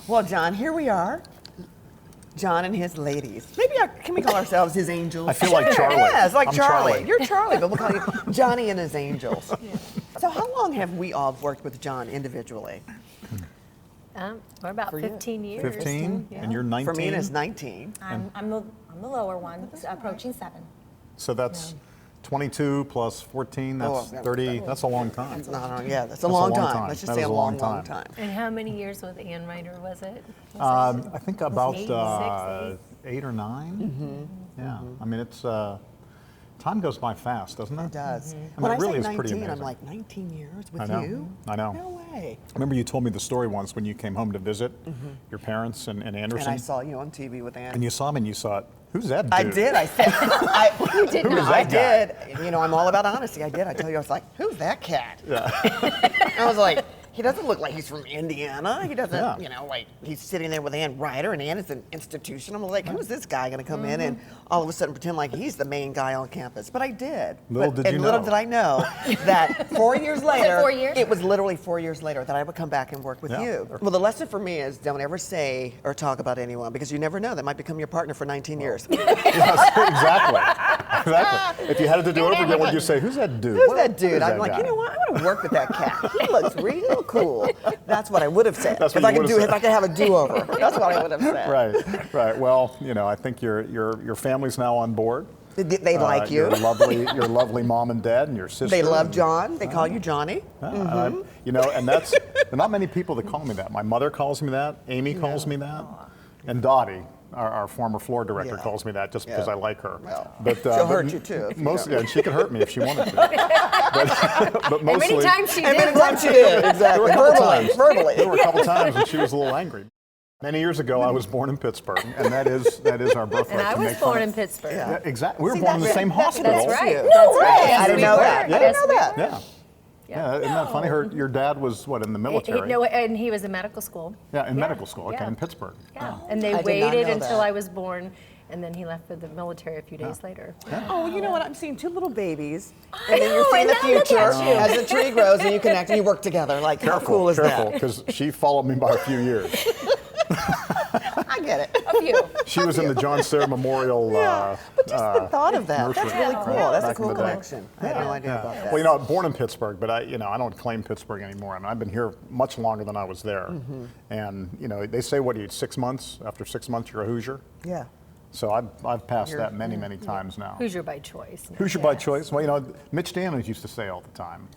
Well, John, here we are. John and his ladies. Maybe can we call ourselves his angels? I feel like Charlie. Yeah, it's like I'm Charlie. You're Charlie, but we'll call you Johnny and his angels. Yeah. So how long have we all worked with John individually? We're about 15 years. 15, Yeah. and you're 19? For me, it's 19. I'm the lower one, approaching 7. So that's 22 plus 14, that's 30, that's a long time. That's a long time. Let's just That say is a long time. And how many years with Ann Ryder was it? I think about 8. 8 or 9. Yeah, I mean, it's time goes by fast, doesn't it? It does. I mean, When it really I is say pretty 19, I'm amazing. like, 19 years with I know, you? I know. No way. I remember you told me the story once when you came home to visit your parents in Anderson. And I saw you on TV with Ann. And you saw me and you thought, who's that dude? I did. I said, You did not. I did. You know, I'm all about honesty. I did. I tell you, I was like, who's that cat? Yeah. I was like, he doesn't look like he's from Indiana. He doesn't, Yeah. you know, like he's sitting there with Ann Ryder, and Ann is an institution. I'm like, who's this guy going to come in and all of a sudden pretend like he's the main guy on campus? But I did. Little did you little know. did I know that 4 years later, 4 years? it was literally 4 years later that I would come back and work with Yeah. you. Well, the lesson for me is don't ever say or talk about anyone because you never know. That might become your partner for 19 years. Yes, exactly. If you had to do it over again, would you say, who's that dude? Who's that dude? Who's I'm that like, guy? you know what? I want to work with that cat. He looks real cool. That's what I would have said. That's if what I you could would do, have if I could have a do-over. That's what I would have said. Right, right. Well, you know, I think your family's now on board. They like you. Your lovely mom and dad and your sister. They love John. They call you Johnny. You know, and there are not many people that call me that. My mother calls me that. Amy calls me that. And Dottie, our former floor director, Yeah. calls me that just because I like her. Well, but she'll hurt you too. If you Mostly, don't. and she could hurt me if she wanted to. but mostly, Many times she And did. many times she did. Exactly. There were a couple Verbally. times. Verbally. There were a couple times when she was a little angry. Many years ago, I was born in Pittsburgh, and that is our birthright. And I to was make fun born of. in Pittsburgh. Yeah, exactly. We were See, born in the that's same it. hospital. That's right. No That's way. right. I didn't we know were. that. I Yes, didn't know we that. were. Yeah, isn't that funny? Your dad was what, in the military? No, and he was in medical school. Yeah, in medical school. Okay, yeah. in Pittsburgh. Yeah. And they I did not waited know until that. I was born, and then he left for the military a few days later. Oh, you know what? I'm seeing two little babies. And then know, you're seeing the and now look future at you. as the tree grows and you connect and you work together. Like, how cool is Careful, that? because she followed me by a few years. I get it. A few. She was in the John Stehr Memorial. But just the thought of that, nursery. that's really cool. Yeah. That's a Back in cool the day. connection. I had no idea about that. Well, you know, born in Pittsburgh, but I don't claim Pittsburgh anymore. I mean, I've been here much longer than I was there. And you know, they say, what, 6 months? After 6 months, you're a Hoosier. Yeah. So I've passed that many times now. Hoosier by choice. Hoosier by choice. Well, you know, Mitch Daniels used to say all the time,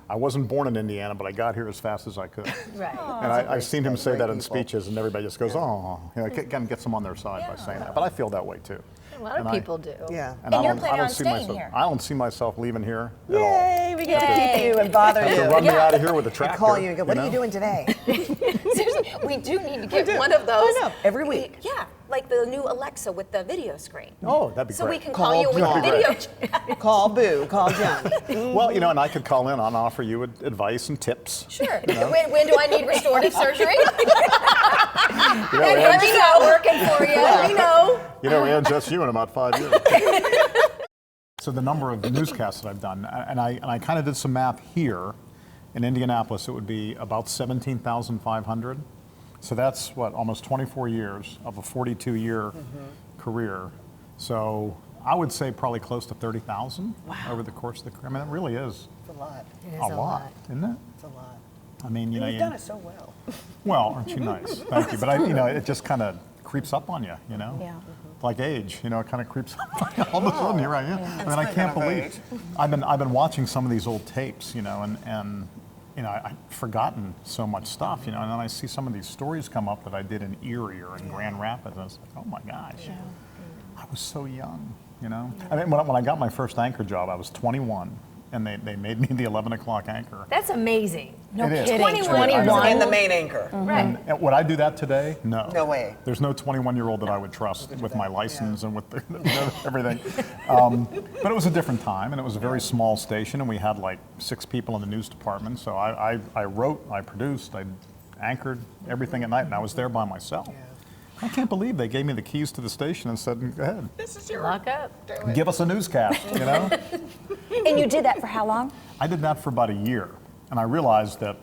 I wasn't born in Indiana, but I got here as fast as I could. Right. And I've seen him say great that in people. speeches, and everybody just goes, oh, you know, it kind of gets them on their side by saying that. But I feel that way too. A lot of And people do. Yeah. And you're planning on staying myself, here. I don't see myself leaving here at all. Yay, we get to keep you and bother Have to you. run me out of here with a tractor. Call you and go, what are know? you doing today? Seriously, we do need to get do. one of those. I know, every week. Yeah, like the new Alexa with the video screen. Oh, that'd be So great. we can Call call you with John. the video chat. Call Boo, call Johnny. Well, you know, and I could call in and offer you advice and tips. Sure. When do I need restorative surgery? You know, Let me know. Working for you. Let me know. You know, we had just you in about 5 years. So the number of newscasts that I've done, and I kind of did some math here. In Indianapolis, it would be about 17,500. So that's what, almost 24 years of a 42-year career. So I would say probably close to 30,000 over the course of the career. I mean, it really is It's a lot. It is a lot, isn't it? It's a lot. I mean, you know, You've done it so well. well, aren't you nice? Thank you. But you know, it just kind of creeps up on you, you know? Yeah. Like age, you know, it kind of creeps up on you. All of a sudden, here I am. I mean, I Speaking can't of believe. age. I've been watching some of these old tapes, you know, and you know, I've forgotten so much stuff, you know, and then I see some of these stories come up that I did in Erie or in Grand Rapids, and I was like, oh my gosh, I was so young, you know? I mean, when I got my first anchor job, I was 21, and they made me the 11 o'clock anchor. That's amazing. No It is. kidding. 21. And the main anchor. Right. And would I do that today? No. No way. There's no 21-year-old that I would trust with my license and with everything. But it was a different time, and it was a very small station, and we had like 6 people in the news department. So I wrote, I produced, I anchored everything at night, and I was there by myself. I can't believe they gave me the keys to the station and said, go ahead, This is your Lock up. give us a newscast, you know? And you did that for how long? I did that for about a year, and I realized that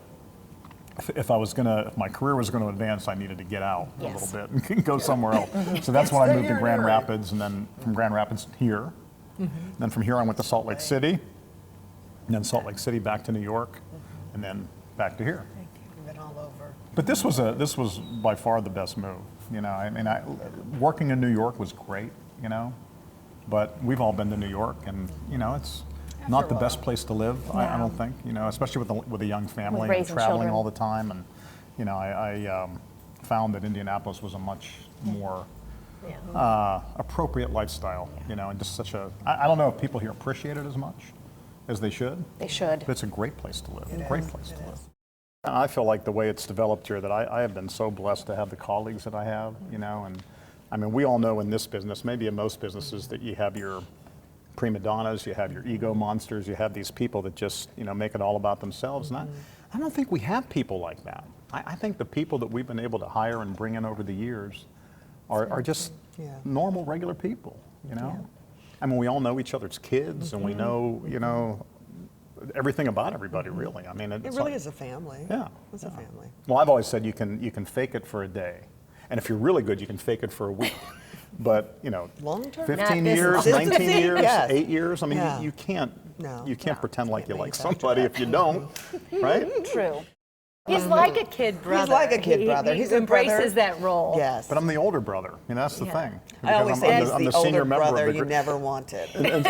if my career was gonna advance, I needed to get out a Yes. little bit and go somewhere else. So that's when I moved to Grand Rapids, and then from Grand Rapids here. Then from here I went to Salt Lake City, and then Salt Lake City back to New York, and then back to here. You've been all over. But this was by far the best move. You know, I mean, working in New York was great, you know, but we've all been to New York, and you know, it's not the best place to live. I don't think, you know, especially with a young family and raising traveling children. all the time. And you know, I found that Indianapolis was a much more appropriate lifestyle. You know, and just such a. I don't know if people here appreciate it as much as they should. They should. But it's a great place to live. Great place to live. And I feel like the way it's developed here, that I have been so blessed to have the colleagues that I have, you know, and I mean, we all know in this business, maybe in most businesses, that you have your prima donnas, you have your ego monsters, you have these people that just, you know, make it all about themselves. And I don't think we have people like that. I think the people that we've been able to hire and bring in over the years are just normal, regular people, you know? I mean, we all know each other's kids, and we know, you know, everything about everybody, really. I mean, It really is a family. Yeah. It's a family. Well, I've always said you can fake it for a day, and if you're really good, you can fake it for a week. But you know, Long term? 15 Not years, business. 19 years, Yes. 8 years. I mean, Yeah. you can't No. pretend like you like manufacture somebody that. if you don't, right? True. He's like a kid brother. like a kid brother. He He's a brother. embraces that role. Yes. But I'm the older brother. You know, that's the thing. I always Because say I'm he's I'm the senior older member brother of the you group. never wanted. And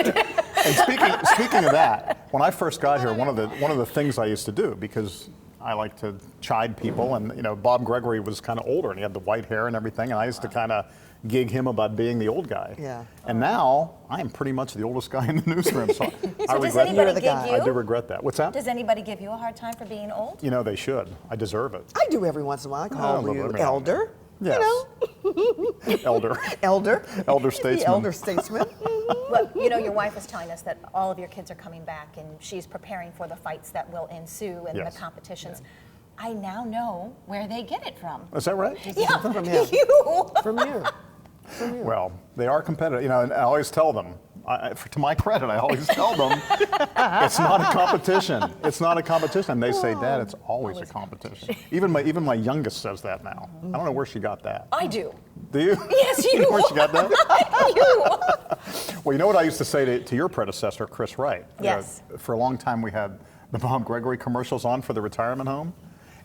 speaking of that, when I first got here, one of the things I used to do, because I like to chide people, and you know, Bob Gregory was kind of older and he had the white hair and everything, and I used to kind of gig him about being the old guy. Yeah. And now I am pretty much the oldest guy in the newsroom, so I does regret anybody You're the gig guy. you? I do regret that. What's that? Does anybody give you a hard time for being old? You know, they should. I deserve it. I do every once in a while. I call little you bit. elder. Yes. You know, Elder. elder. Elder The statesman. elder statesman. Well, you know, your wife was telling us that all of your kids are coming back, and she's preparing for the fights that will ensue and Yes. the competitions. I now know where they get it from. Is that right? Yeah, From him. you. From you. Well, they are competitive, you know, and I always tell them, to my credit, I always tell them, it's not a competition. It's not a competition. And they say, Dad, it's always a competition. Even my youngest says that now. I don't know where she got that. I do. Do you? Yes, you. You know where she got that? You. Well, you know what I used to say to your predecessor, Chris Wright? Yes. For a long time, we had the Bob Gregory commercials on for the retirement home.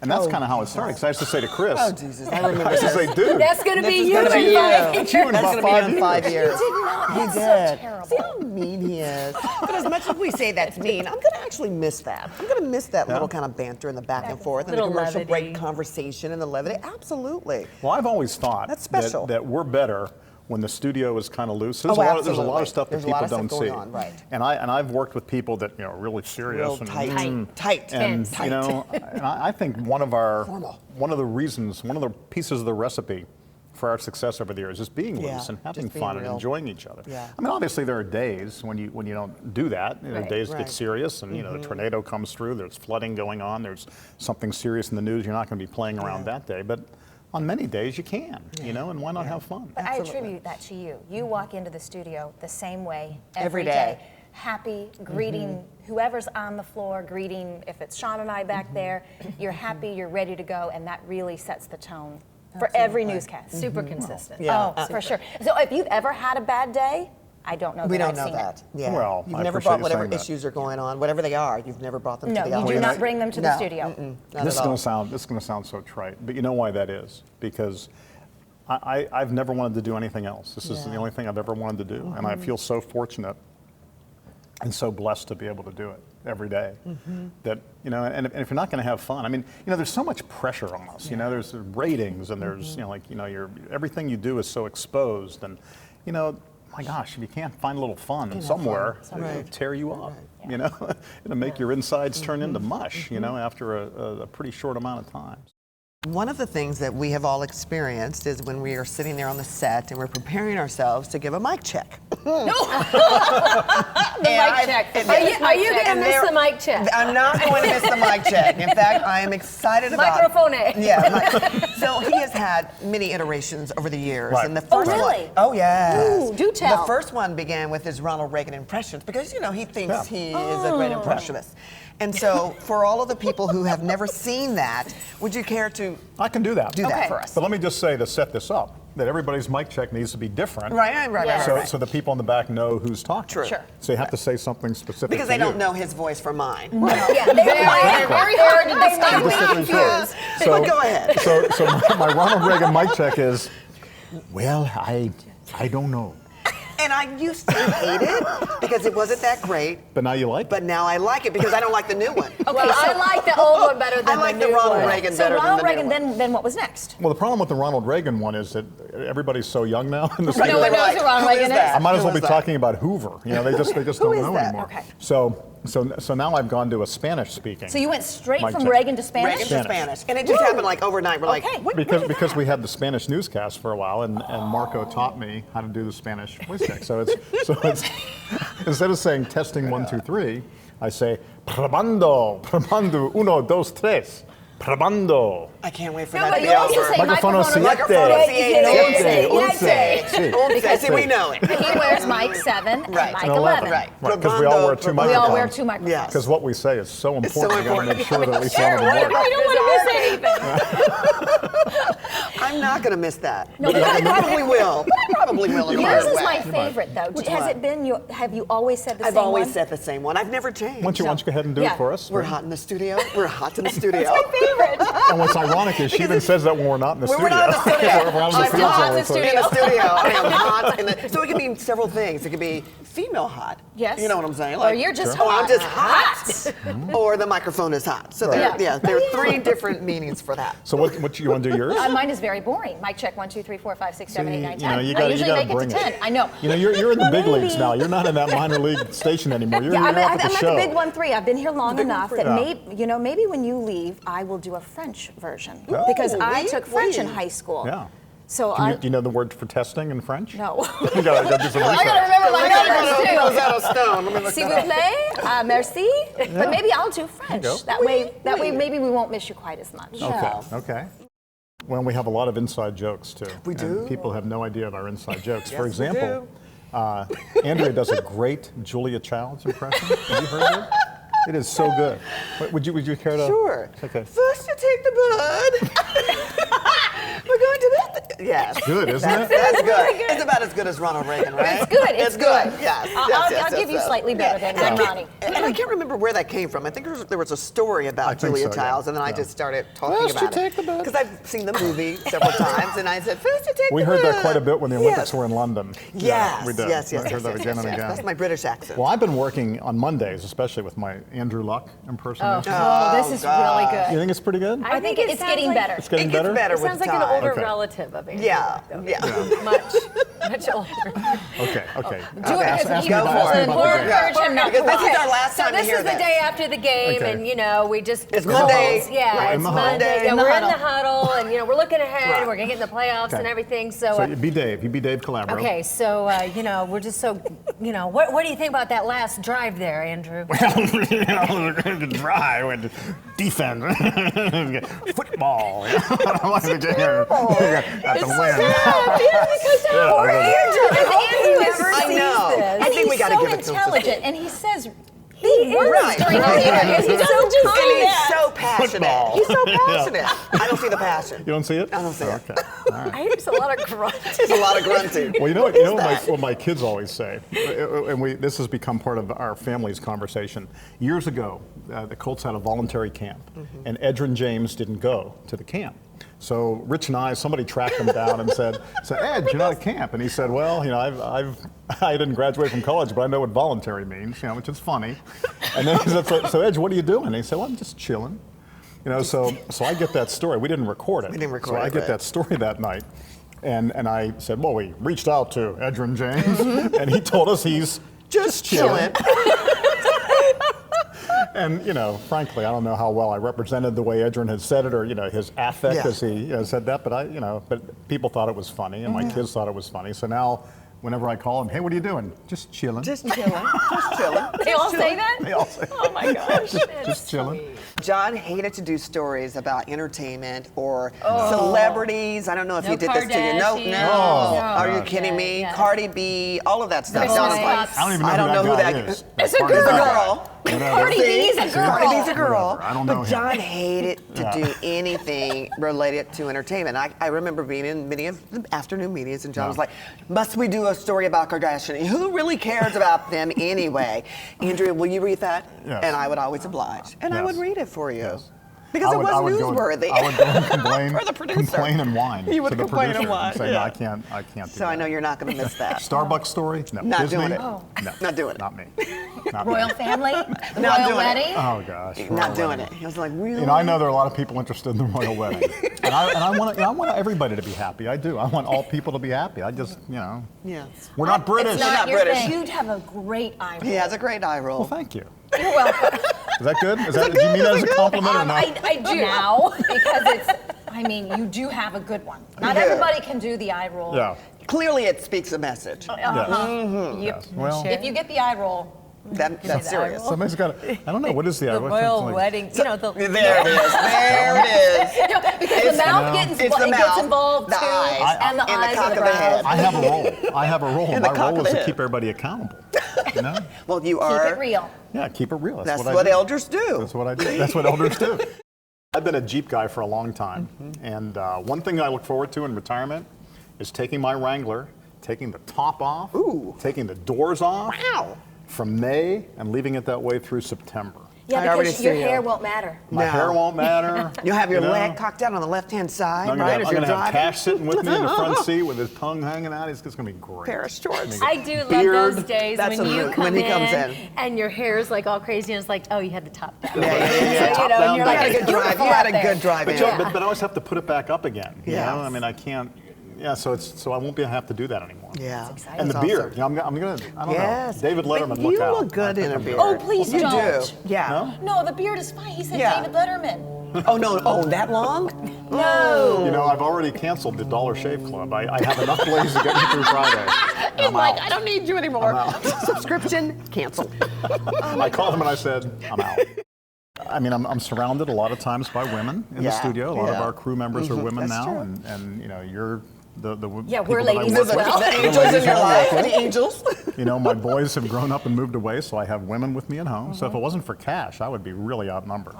And that's kind of how it started. Because I used to say to Chris, Oh, Jesus. I remember I used to say, dude, That's going to This be is you gonna in be you. 5 it's you in That's about going to be 5 in years. 5 years. He He did. did. Terrible. See how mean he is. But as much as we say that's mean, I'm going to actually miss that. I'm going to miss that little kind of banter and the back and forth and the Little commercial break levity. conversation and the levity. Absolutely. Well, I've always thought That's special. that we're better when the studio is kind of loose. Oh, There's a lot absolutely. of stuff that There's a lot people of don't stuff see. going on, right. And I've worked with people that, you know, are really serious Real and tight. and Tense. you know, and I think one of the pieces of the recipe for our success over the years is being Yeah, loose and having just being fun and real. enjoying each other. Yeah. I mean, obviously there are days when you don't do that. You know, Right. days Right. get serious, and you know, the tornado comes through. There's flooding going on. There's something serious in the news. You're not going to be playing around that day, but on many days you can. You know, and why not have fun? But I Absolutely. attribute that to you. You walk into the studio the same way Every every day. day. Happy, greeting whoever's on the floor, greeting, if it's Sean and I back there, you're happy, you're ready to go, and that really sets the tone for every newscast. Super consistent. Yeah. Oh, for sure. So if you've ever had a bad day, I don't know We that don't I've know seen that. it. Yeah. Well, you've I never appreciate brought you whatever saying that. issues are going on, whatever they are. You've never brought them No, to the you office. do not bring them to the No, studio. not This is at all. going to sound so trite, but you know why that is? Because I've never wanted to do anything else. This is the only thing I've ever wanted to do, and I feel so fortunate and so blessed to be able to do it every day. That, you know, and if you're not going to have fun, I mean, you know, there's so much pressure on us. You know, there's ratings, and there's, you know, like, you know, everything you do is so exposed, and, you know, my gosh, if you can't find a little fun somewhere, it'll tear you up. You know, it'll make your insides turn into mush. You know, after a pretty short amount of time. One of the things that we have all experienced is when we are sitting there on the set and we're preparing ourselves to give a mic check. The mic check. Are you going to And miss there- the mic check? I'm not going to miss the mic check. In fact, I am excited about Microphone. Yeah. So he has had many iterations over the years. Right. And the Oh, first really? one, oh yes. Ooh, do tell. The first one began with his Ronald Reagan impressions because, you know, he thinks he is a great impressionist. And so, for all of the people who have never seen that, would you care to I can do that. do Okay. that for us? But let me just say, to set this up, that everybody's mic check needs to be different. Right. So the people in the back know who's talking. True. Sure. So you have to say something specific Because to they don't you. know his voice from mine. Yeah, very hard to distinguish. So, But go ahead. So my Ronald Reagan mic check is, well, I don't know. And I used to hate it because it wasn't that great. But now you like it. But now I like it because I don't like the new one. Well, I like the old one better than I like the new Ronald one. Reagan So better Ronald than the Reagan, new one. then what was next? Well, the problem with the Ronald Reagan one is that everybody's so young now in the Right, No one they were knows who Ronald "Who Reagan is?" that? I might as Who well be is that?" talking about Hoover. You know, they just don't is know that? anymore. Okay. So now I've gone to a Spanish speaking. So you went straight mic from check. Reagan to Spanish? Reagan to Spanish. And it just happened like overnight. We're like, Okay. what? Because we had the Spanish newscast for a while, and Marco taught me how to do the Spanish voice check. So it's instead of saying testing 1, 2, 3, I say probando, 1, 2, 3, probando. I can't wait for No, that but to be you also over. say Microfono microphone. Microfono siete. Once. See, we know it. He wears mic 7 and Right. mic And 11. 11. Right. Right, 'cause we all wear two We all wear microphones. 2 microphones. Yes. Because what we say is so important. so You got to important. make sure that at least one of them What if works. I don't want to miss anything? I'm not going to miss that. No, but I probably will. I probably will in a Yours weird is way. my favorite, though. Has one? it been have you always said the I've same always one? said the same one. I've never changed. Why don't you go ahead and do Yeah. it for us? We're hot in the studio. We're hot in the studio. And what's ironic is she even says that when we're not in the When studio. we're not in the studio. We're out in the I'm field hot all in the the time. studio. I am hot. So it can mean several things. It could be female hot. Yes. You know what I'm saying? Or you're just oh, I'm hot. just hot. Or the microphone is hot. So Right. there are 3 different meanings for that. So what you want to do yours? Mine is very boring. Mic check 1, 2, 3, 4, 5, 6, 7, 8, 9, 10. you I gotta usually make it to bring 10. I know. You know, you're in the big leagues Maybe. now. You're not in that minor league station anymore. You're, Yeah, you're I'm up at at the show. the big 1-3. I've been here long enough that Yeah. maybe when you leave, I will do a French version because I oui, took French in oui. high school. Yeah. So Do you know the word for testing in French? no. You gotta do some I research. gotta remember my numbers too. Rosetta Stone. Let me look S'il that vous up. plaît, merci. But maybe I'll do French. go. That way, maybe we won't miss you quite as much. Okay. Well, we have a lot of inside jokes too. We And do? people have no idea of our inside jokes. Yes, For we example, Andrea does a great Julia Childs impression. Have you heard it? It is so good. Would you care to? Sure. Okay. First you take the bud. We're going to that. Yes. Good, isn't That's it? good. It's about as good as Ronald Reagan, right? It's good. It's good. Yes. I'll give you slightly better than Ronnie. And I can't remember where that came from. I think there was a story I about think Julia so, yeah. Childs, and then I Yeah. just started talking First you about take the it. bud. Because I've seen the movie several times, and I said, first you take We the heard that bud." quite a bit when the Olympics Yes. were in London. Yes, Yeah, we did. yes, I heard that again and again. That's my British accent. Well, I've been working on Mondays, especially with my Andrew Luck impersonation. Oh, this is really You good. think it's pretty good? I think it it's sounds getting like- better. It's getting It gets better? better It with sounds like an time. older Okay. relative of Andrew. Yeah, though. yeah. Much older. Okay. Do it Ask as me you about- go ask for me it. about Poor the game. version, not Because this is okay. our last So time to this hear is the this. day after the game, Okay. and we just It's Monday. Yeah, Right, in it's the huddle. Monday. Yeah, In the we're in the huddle. huddle, and we're looking ahead. Right. We're gonna get in the playoffs Okay. and everything. So you be Dave. You be Dave Calabro. Okay, so we're just so what do you think about that last drive there, Andrew? Dry with defense, football. At the win. Poor Andrew. Andrew never I sees know. this. I think we got to give it He's so to him. intelligent, and he says big words Right. during those interviews. He's so And calm. he's so passionate. Football. He's so passionate. I don't see the passion. You don't see it? I don't see it. Okay. All right. I hear there's a lot of grunting. There's a lot of grunting. Well, you know is what that? my kids always say, and this has become part of our family's conversation. Years ago, the Colts had a voluntary camp, and Edgerrin James didn't go to the camp. So Rich and somebody tracked him down and said, Ed, you're not at camp. And he said, well, I didn't graduate from college, but I know what voluntary means, which is funny. And then he said, so Ed, what are you doing? And he said, well, I'm just chilling. So I get that story. We didn't record it. We didn't record so I it, get right. that story that night. And I said, well, we reached out to Edgerrin James, and he told us he's just chilling. And frankly, I don't know how well I represented the way Edgerrin had said it, or his affect Yeah. as he said that. But but people thought it was funny, and my kids thought it was funny. So now, whenever I call him, hey, what are you doing? Just chilling. Just chilling. Just chilling. They all say that? They all say, Oh my gosh. just chilling. John hated to do stories about entertainment or celebrities. I don't know if No he did this to you. No, Kardashians. no. Oh, Are you God. kidding me? Yes. Cardi B, all of that stuff. Christmas John's like, cups. I don't even know I don't who know who that that guy is. It's a Pardon girl. me. girl. Cardi B's a girl. Cardi B's a girl. Whatever. I don't know But him. John hated to do anything related to entertainment. I remember being in many of the afternoon meetings, and John was like, "Must we do a story about Kardashian? Who really cares about them anyway?" Andrea, will you read that? Yes. And I would always oblige, and I would Yes. read it for you. Yes. Because it was go, newsworthy. I would go and complain, For the producer. complain and whine You would to the complain and producer whine, say, no, yeah. I can't do So that. I know you're not going to miss that. Starbucks story? No. Not Disney? doing it. No. Not doing it. Not me. Not Royal me. family, Not royal doing it. wedding. Oh gosh. Not Royal doing wedding. it. He was like, really? You know, I know there are a lot of people interested in the royal wedding, and I want everybody to be happy. I do. I want all people to be happy. I just, Yeah. we're not British. It's not not your British. thing. You'd have a great eye roll. He has a great eye roll. Well, thank you. You're welcome. Is that good? Is that? Do you mean that as a compliment or not? I do now because you do have a good one. Not Yeah. everybody can do the eye roll. Yeah. Clearly, it speaks a message. Yes. Yes. Well, If you get the eye roll, That's serious. somebody's got to. I don't know. What is the The what's royal like- wedding, There it is. There it is. because It's- the mouth It's gets, the it mouth, gets involved the too, eyes, and the and the eyes cock and of the the head. brows. I have a role. I have a role. In the My cock role of is the to head. keep everybody accountable. You know? Well, you Keep are. it real. Yeah, keep it real. That's I what do. elders do. That's what I do. That's what elders do. I've been a Jeep guy for a long time, and one thing I look forward to in retirement is taking my Wrangler, taking the top off, taking the doors off Wow. from May, and leaving it that way through September. Yeah, I already because your see you. hair won't matter. My No. hair won't matter. You'll have your you know? leg cocked out on the left-hand side, I'm right, gonna, as I'm you're gonna have driving. Cash sitting with me in the front seat with his tongue hanging out. It's just gonna be great. Pair of shorts. I do love Beard. those days That's when a you mood come when he in, comes in. and your hair's like all crazy and it's like, oh, you had the top down. Yeah. So, Top and down you're day. like, You had a it's good drive. beautiful You had out a there. good drive in. But I always have to put it back up again. You Yeah. know? I mean, I can't. Yeah, so I won't have to do that anymore. Yeah. And the That's beard. awesome. You know, I'm gonna. I don't Yes. know. David Letterman, But look you out. look good I in a think beard. Oh, please You don't. do. Yeah. No, the beard is fine. He said Yeah. David Letterman. Oh, no. Oh, that long? No. You know, I've already canceled the Dollar Shave Club. I have enough blades to get me through Friday. He's like, I don't need you anymore. I'm out. Subscription canceled. I called him and I said, I'm out. I mean, I'm surrounded a lot of times by women in the Yeah, studio. A lot of yeah. our crew members are women That's now, true. and you know, you're the Yeah, people we're that I ladies work as with. well. The angels in your life. The angels. You know, my boys have grown up and moved away, so I have women with me at home. So if it wasn't for Cash, I would be really outnumbered.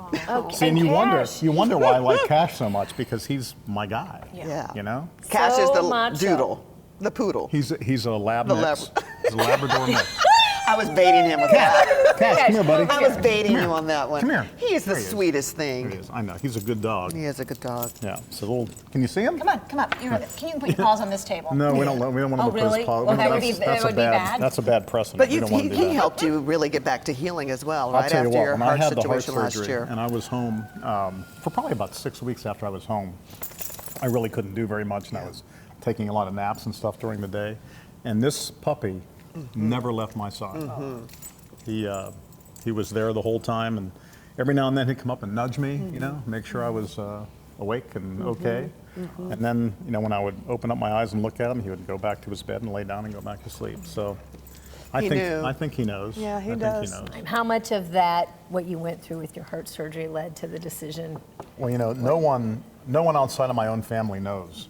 See, and you wonder why I like Cash so much, because he's my guy. Yeah. You know, Cash is So the macho. doodle, the poodle. he's a lab The mix. He's a Labrador mix. I was baiting him with that. Cash, come here, buddy. I was baiting you on that one. Come here. He is the There he is. sweetest There he thing. is. I know. He's a good dog. He is a good dog. Yeah. So little. Can you see him? Come on, come up. Can you put your paws on this table? No, we don't. We don't want to Oh, put really? his paw. Well, that would that's, be- that's that a would be bad. That's a bad precedent. But we don't want to do he that. helped you really get back to healing as well, I'll right tell you after what. your When I heart had the heart situation last surgery, year. and I was home for probably about 6 weeks after I was home, I really couldn't do very much, and I was taking a lot of naps and stuff during the day. And this puppy never left my side. He was there the whole time, and every now and then he'd come up and nudge me, you know, make sure I was awake and okay. And then, you know, when I would open up my eyes and look at him, he would go back to his bed and lay down and go back to sleep. So I He think knew. I think he knows. Yeah, he I does. think he knows. How much of that, what you went through with your heart surgery, led to the decision? Well, you know, no one outside of my own family knows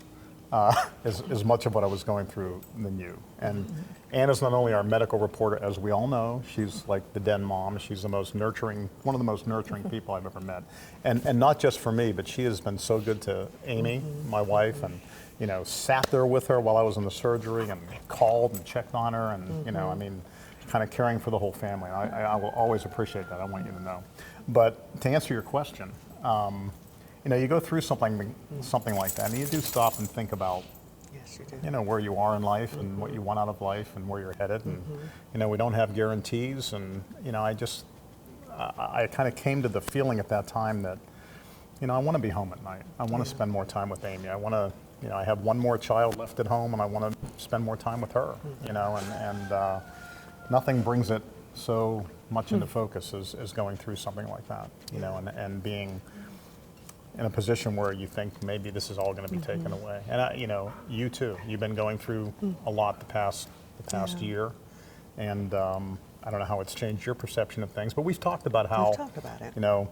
as much of what I was going through than you. And Ann is not only our medical reporter, as we all know, she's like the den mom. She's the most nurturing, one of the most nurturing people I've ever met. And not just for me, but she has been so good to Amy, my wife, and, you know, sat there with her while I was in the surgery and called and checked on her, and, you know, I mean, kind of caring for the whole family. I will always appreciate that. I want you to know. But to answer your question, you know, you go through something like that, and you do stop and think about, Yes, you do. you know, where you are in life and what you want out of life and where you're headed. And, you know, we don't have guarantees. And, you know, I kind of came to the feeling at that time that, you know, I want to be home at night. I want to spend more time with Amy. I want to, you know, I have one more child left at home, and I want to spend more time with her, you know, and nothing brings it so much into focus as going through something like that, you know, and being in a position where you think maybe this is all going to be taken away. And you know, you too. You've been going through a lot the past year, and I don't know how it's changed your perception of things. But we've talked about how, We've talked about it. you know,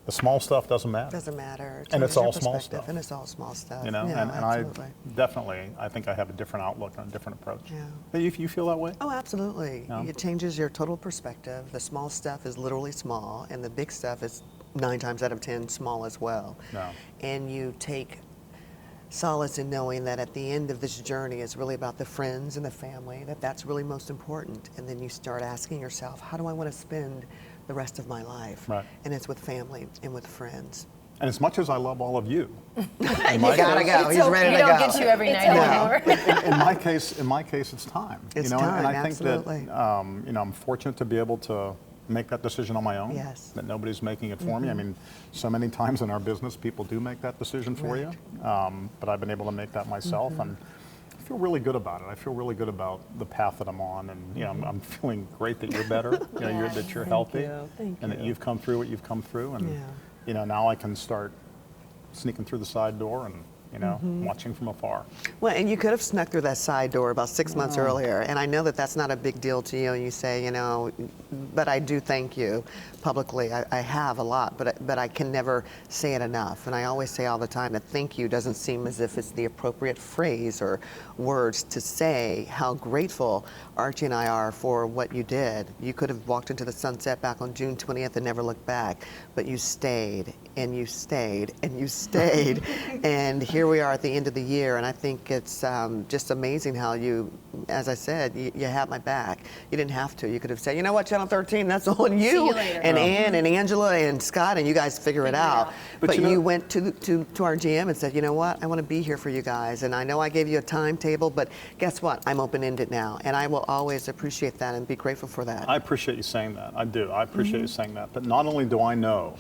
The small stuff doesn't matter. Doesn't matter. And it's Changes your all small perspective, stuff. And it's all small stuff. You know, Yeah, and absolutely. I think I have a different outlook and a different approach. Yeah. You feel that way? Oh, absolutely. Yeah. It changes your total perspective. The small stuff is literally small, and the big stuff is 9 times out of 10 small as well. No. And you take solace in knowing that at the end of this journey it's really about the friends and the family, that's really most important. And then you start asking yourself, how do I want to spend the rest of my life? Right. And it's with family and with friends. And as much as I love all of you, You gotta go. He's ready We to don't go. get you every night anymore. in my case, it's time. It's you know, time, and I absolutely. think that I'm fortunate to be able to make that decision on my own. Yes. That nobody's making it for me. I mean, so many times in our business, people do make that decision for you, but I've been able to make that myself, and I feel really good about it. I feel really good about the path that I'm on, and I'm feeling great that you're better. That you're healthy, Thank and that you. you've come through what you've come through, and now I can start sneaking through the side door and watching from afar. Well, and you could have snuck through that side door about 6 months earlier, and I know that that's not a big deal to you, and you say, but I do thank you publicly. I have a lot, but I can never say it enough. And I always say all the time that thank you doesn't seem as if it's the appropriate phrase or words to say how grateful Archie and I are for what you did. You could have walked into the sunset back on June 20th and never looked back, but you stayed, and you stayed, and you stayed, and here we are at the end of the year, and I think it's just amazing how you, as I said, you had my back. You didn't have to. You could have said, you know what, Channel 13, that's on you. See you later. And Ann and Angela and Scott, and you guys figure it out. But you you went to our GM and said, you know what, I want to be here for you guys, and I know I gave you a timetable, but guess what, I'm open-ended now, and I will always appreciate that and be grateful for that. I appreciate you saying that. I do. I appreciate you saying that. But not only do I know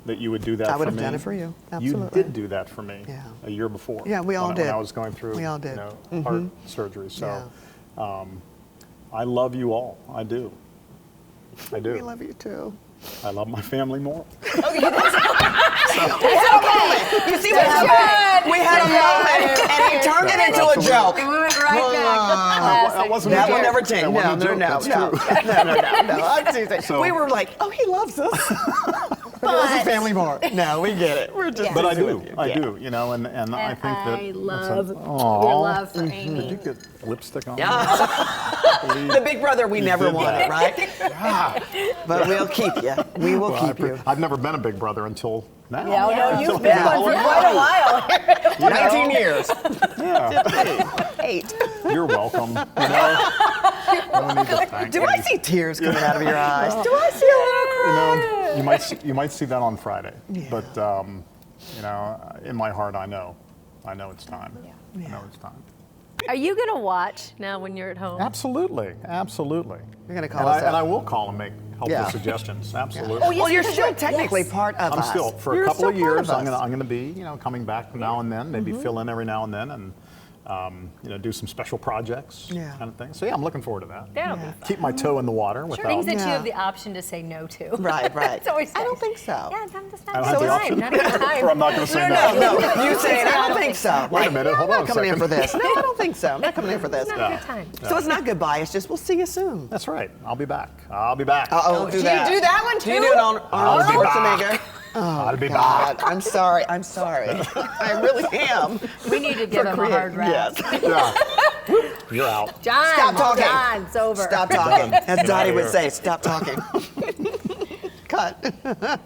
that you would do that for me. I would have done it for you. Absolutely. You did do that for me Yeah. a year before. Yeah, we all when did. I was going through We all did. heart surgery. So I love you all. I do. I do. We love you too. I love my family more. You see what happened? We had a moment, and he turned it into a joke. We went right back. That wasn't That a will joke. never change. That No, wasn't a no, joke. no, That's no, true. no. I'm teasing. So- We were like, oh, he loves us. But he loves his family more. No, we get it. We're just But I teasing do. with you. I Yeah. do. And I think that. I love your Aw. love for Did Amy. you get lipstick on? The big brother we never did wanted, that. right? But we'll keep you. We will keep you. I've never been a big brother until now. No, you've you've been been one one for for quite a while. 19 years. Yeah. 8. You're welcome. No need to thank Do me. I see tears coming out of your eyes? Do I see a little cry? You might see that on Friday, but in my heart, I know it's time. I know it's time. Are you going to watch now when you're at home? Absolutely. You're going to call And us I up. will call and make helpful Yeah. suggestions. Absolutely. Well, you're still technically part of I'm us. still for You're a couple still of part years. of us. I'm gonna be coming back now and then, maybe fill in every now and then, and do some special projects, Yeah. kind of thing. So yeah, I'm looking forward to that. That'll be fun. Keep my toe in the water without. Things that you Yeah. have the option to say no to. Right. It's always I don't nice. think so. Yeah, that's I not don't have a the time. option. Not a time. Or I'm not going to say no. No, you saying, I don't think so. Wait a minute, hold I'm on not a coming in second. for this. No, I don't think so. I'm not coming in for this. It's not a good time. So it's not goodbye, it's just we'll see you soon. That's right. I'll be back. I'll be back. Oh, Do you do that one Do you too? do it on Arnold I'll be back. Schwarzenegger? I'll be God, back. I'm sorry. I really am. We need to give him a hard rap. Yes. Yeah. You're out. John, Stop talking. John, it's over. Stop talking. As Get Dottie out would of say, here. stop talking. Cut.